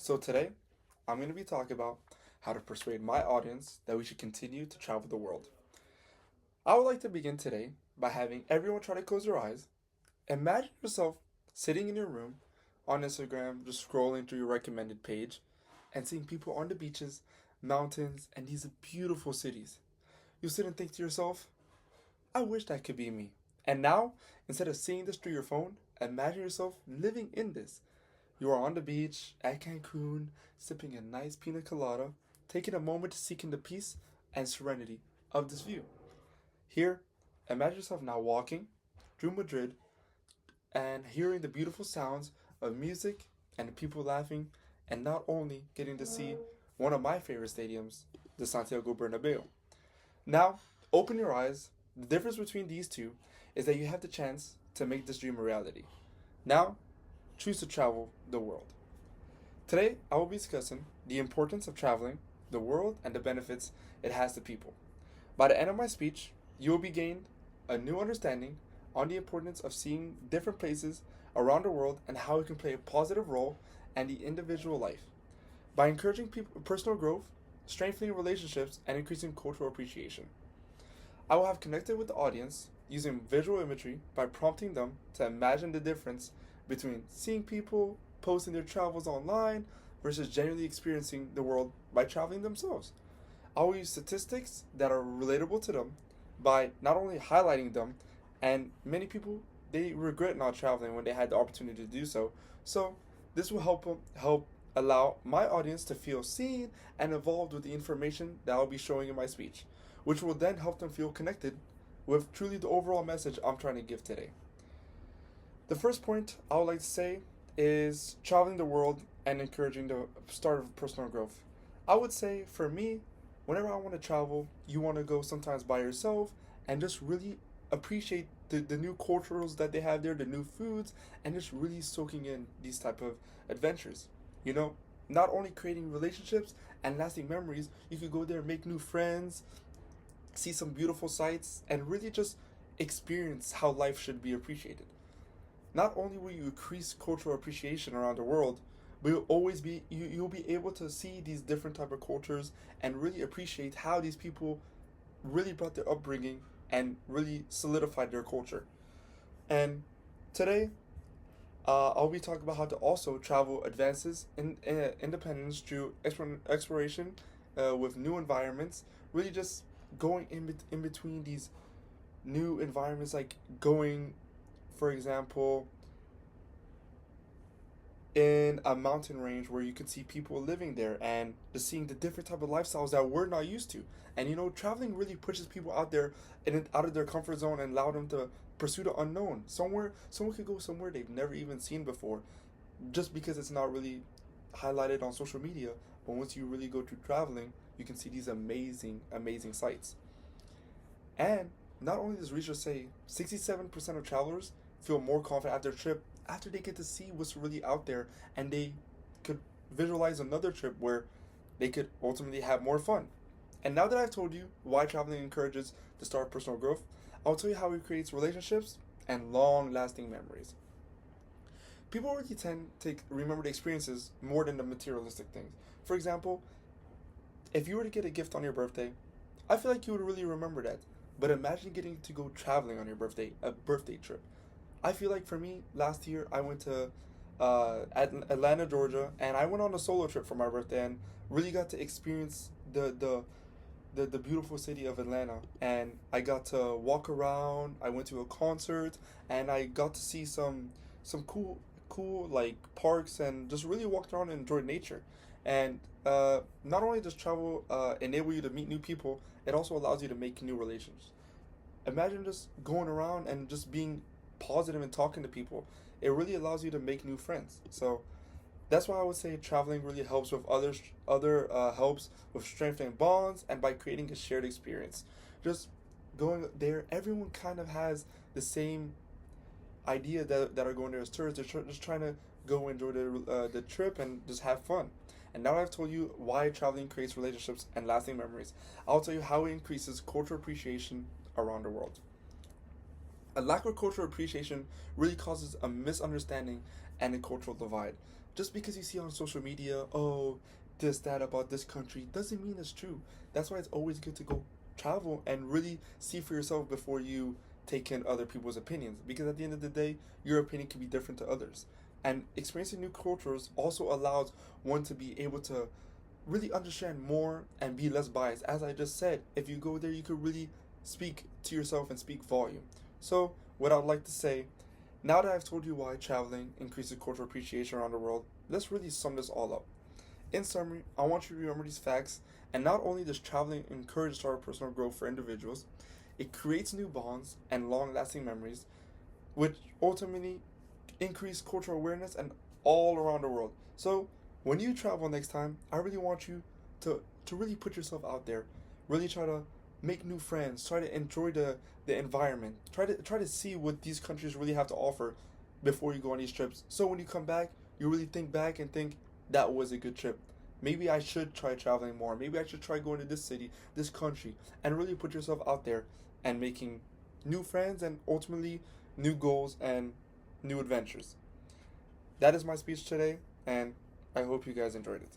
So today, I'm going to be talking about how to persuade my audience that we should continue to travel the world. I would like to begin today by having everyone try to close their eyes. Imagine yourself sitting in your room on Instagram, just scrolling through your recommended page and seeing people on the beaches, mountains, and these beautiful cities. You sit and think to yourself, I wish that could be me. And now, instead of seeing this through your phone, imagine yourself living in this. You are on the beach at Cancun, sipping a nice pina colada, taking a moment to seek in the peace and serenity of this view. Here, imagine yourself now walking through Madrid and hearing the beautiful sounds of music and the people laughing, and not only getting to see one of my favorite stadiums, the Santiago Bernabeu. Now, open your eyes. The difference between these two is that you have the chance to make this dream a reality. Now, choose to travel the world. Today, I will be discussing the importance of traveling the world and the benefits it has to people. By the end of my speech, you will be gained a new understanding on the importance of seeing different places around the world and how it can play a positive role in the individual life. By encouraging personal growth, strengthening relationships, and increasing cultural appreciation. I will have connected with the audience using visual imagery by prompting them to imagine the difference between seeing people posting their travels online versus genuinely experiencing the world by traveling themselves. I will use statistics that are relatable to them by not only highlighting them, and many people they regret not traveling when they had the opportunity to do so. So this will help allow my audience to feel seen and involved with the information that I'll be showing in my speech, which will then help them feel connected with truly the overall message I'm trying to give today. The first point I would like to say is traveling the world and encouraging the start of personal growth. I would say for me, whenever I want to travel, you want to go sometimes by yourself and just really appreciate the new cultures that they have there, the new foods, and just really soaking in these type of adventures. You know, not only creating relationships and lasting memories, you could go there and make new friends, see some beautiful sights, and really just experience how life should be appreciated. Not only will you increase cultural appreciation around the world, but you'll be able to see these different type of cultures and really appreciate how these people really brought their upbringing and really solidified their culture. And today, I'll be talking about how to also travel advances in independence through exploration with new environments. Really, just going in between these new environments, like going, for example, in a mountain range where you could see people living there and just seeing the different type of lifestyles that we're not used to. And traveling really pushes people out there and out of their comfort zone and allow them to pursue the unknown. Someone could go somewhere they've never even seen before, just because it's not really highlighted on social media. But once you really go through traveling, you can see these amazing, amazing sights. And not only does research say 67% of travelers feel more confident after a trip after they get to see what's really out there and they could visualize another trip where they could ultimately have more fun. And now that I've told you why traveling encourages the start of personal growth, I'll tell you how it creates relationships and long lasting memories. People really tend to remember the experiences more than the materialistic things. For example, if you were to get a gift on your birthday, I feel like you would really remember that. But imagine getting to go traveling on your birthday, a birthday trip. I feel like for me, last year I went to Atlanta, Georgia, and I went on a solo trip for my birthday and really got to experience the beautiful city of Atlanta. And I got to walk around. I went to a concert, and I got to see some cool like parks and just really walked around and enjoyed nature. And not only does travel enable you to meet new people, it also allows you to make new relations. Imagine just going around and just being positive and talking to people. It really allows you to make new friends. So that's why I would say traveling really helps with other helps with strengthening bonds and by creating a shared experience. Just going there, everyone kind of has the same idea that are going there as tourists. They're just trying to go enjoy the trip and just have fun. And now I've told you why traveling creates relationships and lasting memories, I'll tell you how it increases cultural appreciation around the world. A lack of cultural appreciation really causes a misunderstanding and a cultural divide. Just because you see on social media, oh, this, that about this country, doesn't mean it's true. That's why it's always good to go travel and really see for yourself before you take in other people's opinions. Because at the end of the day, your opinion can be different to others. And experiencing new cultures also allows one to be able to really understand more and be less biased. As I just said, if you go there, you could really speak to yourself and speak volume. So, what I'd like to say, now that I've told you why traveling increases cultural appreciation around the world, let's really sum this all up. In summary, I want you to remember these facts, and not only does traveling encourage sort of personal growth for individuals, it creates new bonds and long lasting memories, which ultimately increase cultural awareness and all around the world. So when you travel next time, I really want you to really put yourself out there. Really try to make new friends, try to enjoy the environment. Try to see what these countries really have to offer before you go on these trips. So when you come back, you really think back and think that was a good trip. Maybe I should try traveling more. Maybe I should try going to this city, this country, and really put yourself out there and making new friends and ultimately new goals and new adventures. That is my speech today, and I hope you guys enjoyed it.